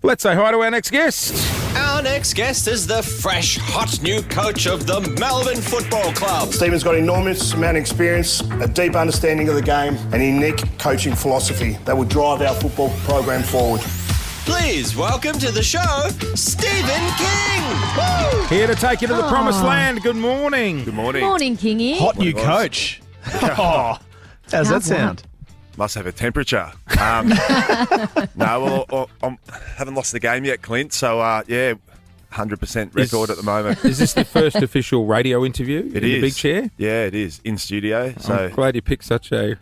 Let's say hi to our next guest. Our next guest is the fresh, hot new coach of the Melbourne Football Club. Stephen's got enormous amount of experience, a deep understanding of the game, and a unique coaching philosophy that will drive our football program forward. Please welcome to the show, Stephen King. Woo! Here to take you to the promised land. Good morning. Good morning. Morning, Kingy. Hot new coach. Oh, how's that sound? Must have a temperature. No, I haven't lost the game yet, Clint. So, 100% record at the moment. Is this the first official radio interview It in is. the big chair? Yeah, it is. In studio. So I'm glad you picked such a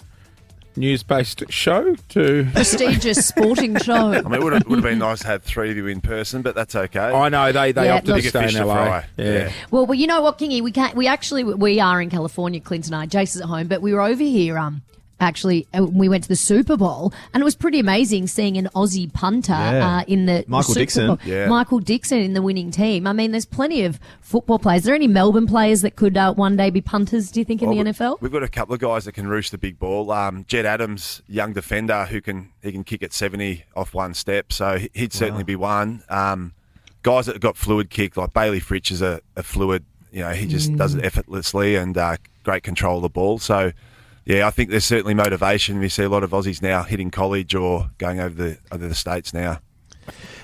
news-based show to... Prestigious sporting show. I mean, it would have been nice to have three of you in person, but that's okay. I know, they opted to Bigger stay fish in to LA. fry. Yeah. Well, you know what, Kingy? We are in California, Clint and I. Jace is at home, but we were over here. We went to the Super Bowl, and it was pretty amazing seeing an Aussie punter in the Michael Super Dixon. Bowl. Yeah. Michael Dixon in the winning team. I mean, there's plenty of football players. Are there any Melbourne players that could one day be punters, do you think, in the NFL? We've got a couple of guys that can roost the big ball. Jed Adams, young defender, he can kick at 70 off one step, so he'd certainly be one. Guys that have got fluid kick, like Bailey Fritsch is a fluid, he just does it effortlessly and great control of the ball. So, yeah, I think there's certainly motivation. We see a lot of Aussies now hitting college or going over the States now.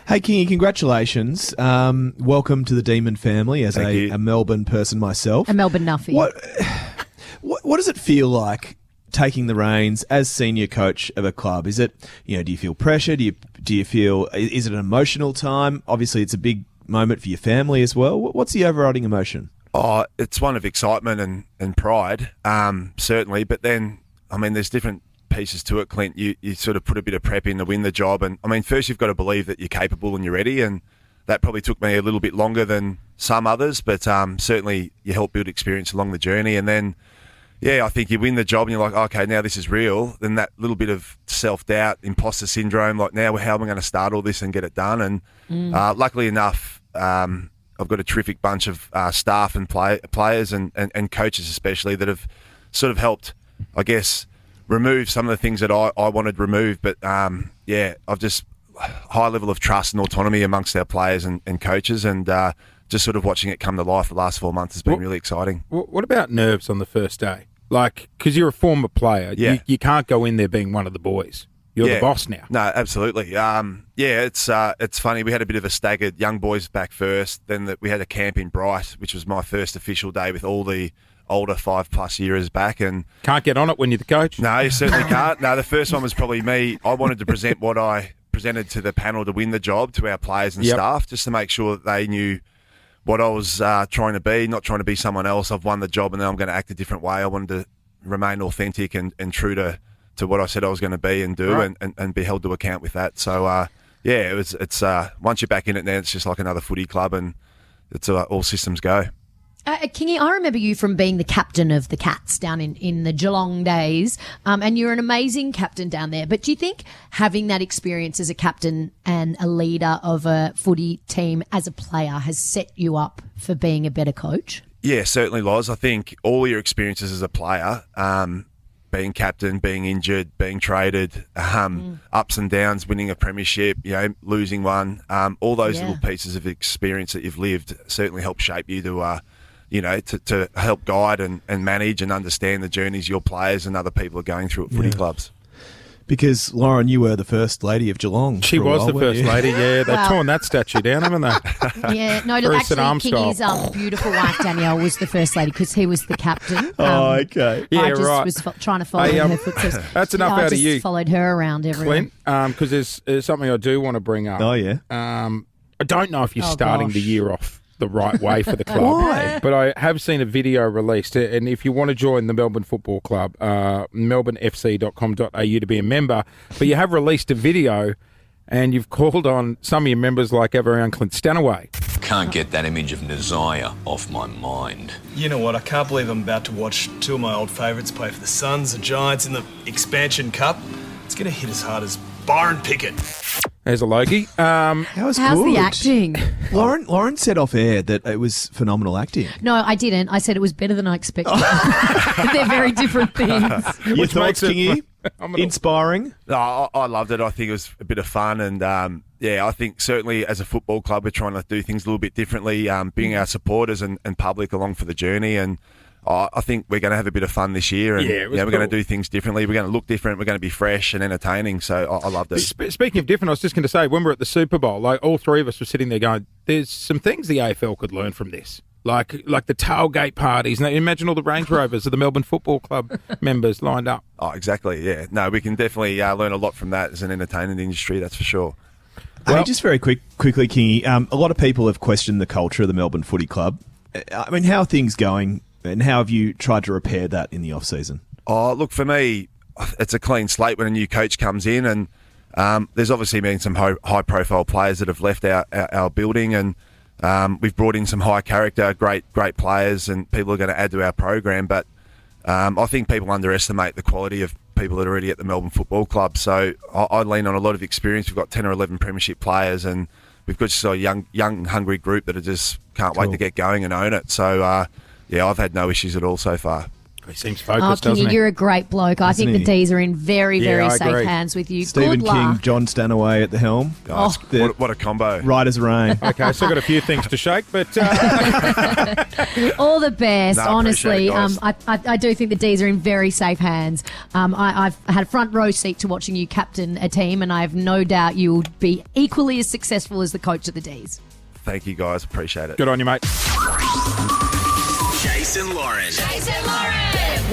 Hey, Kingy, congratulations. Welcome to the Demon family as Thank you. a Melbourne person myself. A Melbourne Nuffy. What does it feel like taking the reins as senior coach of a club? Is it, do you feel pressure? Do you feel, is it an emotional time? Obviously, it's a big moment for your family as well. What's the overriding emotion? Oh, it's one of excitement and pride, certainly. But then, there's different pieces to it, Clint. You sort of put a bit of prep in to win the job. And, first you've got to believe that you're capable and you're ready. And that probably took me a little bit longer than some others. But certainly you help build experience along the journey. And then, I think you win the job and you're like, okay, now this is real. Then that little bit of self-doubt, imposter syndrome, like now how am I going to start all this and get it done? And luckily enough... I've got a terrific bunch of staff and players and coaches especially that have sort of helped, I guess, remove some of the things that I wanted removed. But, I've just high level of trust and autonomy amongst our players and coaches and just sort of watching it come to life the last 4 months has been really exciting. What about nerves on the first day? Like, because you're a former player, you can't go in there being one of the boys. You're the boss now. No, absolutely. It's funny. We had a bit of a staggered young boys back first. Then we had a camp in Bright, which was my first official day with all the older 5+ years back. And can't get on it when you're the coach. No, you certainly can't. No, the first one was probably me. I wanted to present what I presented to the panel to win the job to our players and staff, just to make sure that they knew what I was trying to be, not trying to be someone else. I've won the job and now I'm going to act a different way. I wanted to remain authentic and true to what I said I was going to be and do, right. and be held to account with that. So, it's once you're back in it now, it's just like another footy club and it's all systems go. Kingy, I remember you from being the captain of the Cats down in the Geelong days, and you're an amazing captain down there. But do you think having that experience as a captain and a leader of a footy team as a player has set you up for being a better coach? Yeah, certainly, Loz. I think all your experiences as a player, being captain, being injured, being traded, ups and downs, winning a premiership, losing one, all those little pieces of experience that you've lived certainly help shape you to help guide and manage and understand the journeys your players and other people are going through at footy clubs. Because, Lauren, you were the first lady of Geelong. She was the first lady, yeah. They've torn that statue down, haven't they? Yeah, no, look, actually, Kingy's beautiful wife, Danielle, was the first lady because he was the captain. Okay. I just was trying to follow in her footsteps. That's enough out of you. I just followed her around everywhere. Clint, because there's something I do want to bring up. Oh, yeah? I don't know if you're starting the year off the right way for the club. Why? But I have seen a video released, and if you want to join the Melbourne Football Club, melbournefc.com.au to be a member, but you have released a video and you've called on some of your members like our very own Clint Stanaway. Can't get that image of Nazaya off my mind. You know what, I can't believe I'm about to watch two of my old favourites play for the Suns, the Giants in the Expansion Cup. It's going to hit as hard as Byron Pickett. There's a Logie. How's the acting? Lauren said off air that it was phenomenal acting. No, I didn't. I said it was better than I expected. They're very different things. Your thoughts, Kingy? Inspiring? No, I loved it. I think it was a bit of fun and Yeah, I think certainly as a football club, we're trying to do things a little bit differently, bring our supporters and public along for the journey. And I think we're going to have a bit of fun this year. And we're going to do things differently. We're going to look different. We're going to be fresh and entertaining. So I love this. Speaking of different, I was just going to say, when we're at the Super Bowl, like all three of us were sitting there going, there's some things the AFL could learn from this. Like the tailgate parties. Now, imagine all the Range Rovers of the Melbourne Football Club members lined up. Oh, exactly, yeah. No, we can definitely learn a lot from that as an entertainment industry, that's for sure. Hey, just very quickly, Kingy, a lot of people have questioned the culture of the Melbourne Footy Club. I mean, how are things going and how have you tried to repair that in the off-season? Oh, look, for me, it's a clean slate when a new coach comes in, and there's obviously been some high-profile players that have left our building, and we've brought in some high-character, great players, and people are going to add to our program. But I think people underestimate the quality of people that are already at the Melbourne Football Club. So I lean on a lot of experience. We've got 10 or 11 premiership players, and we've got just a young, hungry group that are just can't wait to get going and own it. So, I've had no issues at all so far. He seems focused, doesn't he? You're a great bloke. I think the Dees are in very, very safe hands with you. Stephen Good King, luck. John Stanaway at the helm. Oh, what a combo. Right as rain. Okay, still got a few things to shake, but... All the best, No, honestly. appreciate it, I do think the Dees are in very safe hands. I've had a front row seat to watching you captain a team, and I have no doubt you will be equally as successful as the coach of the Dees. Thank you, guys. Appreciate it. Good on you, mate. Jason Lauren.